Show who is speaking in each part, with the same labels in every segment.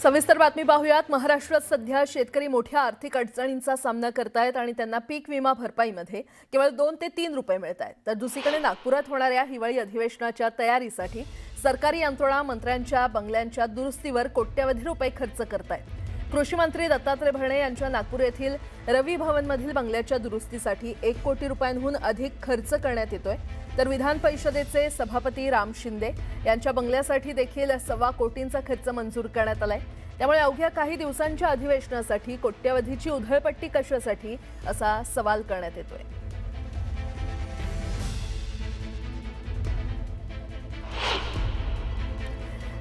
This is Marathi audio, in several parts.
Speaker 1: सविस्तर बातमी पाहूयात। महाराष्ट्रात सध्या शेतकरी मोठ्या आर्थिक अडचणींचा सामना करतायत आणि त्यांना पीक विमा भरपाईमध्ये केवळ 2 ते 3 रुपये मिळतायत। तर दुसरीकडे नागपुरात होणाऱ्या हिवाळी अधिवेशनाच्या तयारीसाठी सरकारी यंत्रणा मंत्र्यांच्या बंगल्यांच्या दुरुस्तीवर कोट्यवधी रुपये खर्च करतायत। कृषी मंत्री दत्तात्रय भरणे यांच्या नागपूर येथील रवी भवनमधील बंगल्याच्या दुरुस्तीसाठी 1 कोटी रुपयांहून अधिक खर्च करण्यात येतोय। तर विधान परिषदेचे सभापती राम शिंदे यांच्या बंगल्यासाठी देखील 1.25 कोटींचा खर्च मंजूर करण्यात आलाय। त्यामुळे अवघ्या काही दिवसांच्या अधिवेशनासाठी कोट्यवधीची उधळपट्टी कशासाठी असा सवाल करण्यात येतोय।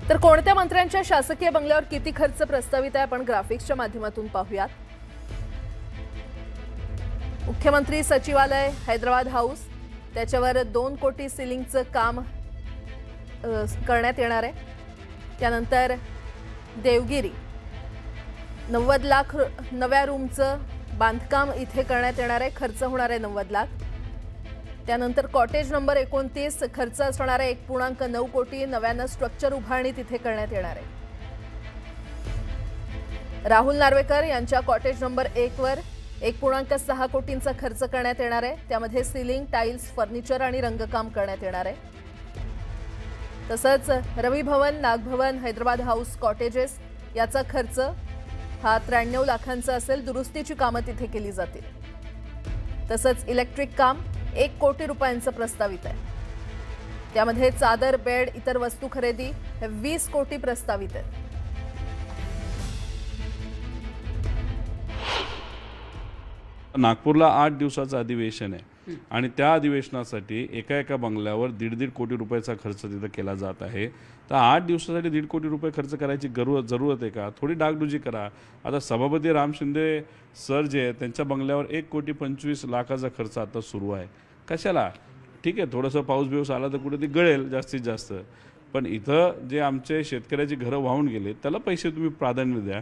Speaker 1: तर कोणत्या मंत्र्यांच्या शासकीय बंगल्यावर किती खर्च प्रस्तावित आहे आपण ग्राफिक्सच्या माध्यमातून पाहूयात। मुख्यमंत्री सचिवालय हैदराबाद हाऊस त्याच्यावर 2 कोटी सिलिंगचं काम करण्यात येणार आहे। त्यानंतर देवगिरी 90 लाख नव्या रूमचं बांधकाम इथे करण्यात येणार आहे, खर्च होणार आहे 90 लाख। त्यानंतर कॉटेज नंबर 29 खर्च असणार आहे 1.9 कोटी, नव्यानं स्ट्रक्चर उभारणी तिथे करण्यात येणार आहे। राहुल नार्वेकर यांच्या कॉटेज नंबर 1 वर 1.6 कोटींचा खर्च करण्यात येणार आहे। त्यामध्ये सीलिंग, टाइल्स, फर्निचर आणि रंगकाम करण्यात येणार आहे। तसंच रवी भवन, नागभवन, हैदराबाद हाऊस कॉटेजेस याचा खर्च हा 93 लाखांचा असेल। दुरुस्तीची कामं तिथे केली जातील। तसंच इलेक्ट्रिक काम 1 कोटी रुपयांचं प्रस्तावित आहे। त्यामध्ये चादर, बेड, इतर वस्तू खरेदी हे 20 कोटी प्रस्तावित आहे।
Speaker 2: नागपूरला 8 दिवसाचं अधिवेशन आहे आणि त्या अधिवेशनासाठी एका बंगल्यावर 1.5 कोटी रुपयाचा खर्च तिथे केला जात आहे। तर 8 दिवसासाठी 1.5 कोटी रुपये खर्च करायची जरूरत आहे का? थोडी डागडुजी करा। आता सभापती राम शिंदे सर जे आहेत त्यांच्या बंगल्यावर 1 कोटी 25 लाखाचा खर्च आता सुरू आहे। कशाला? ठीक आहे, थोडंसं पाऊस बिऊस आला तर कुठे ते गळेल जास्तीत जास्त, पण इथं जे आमचे शेतकऱ्याची घरं वाहून गेले त्याला पैसे तुम्ही प्राधान्य द्या।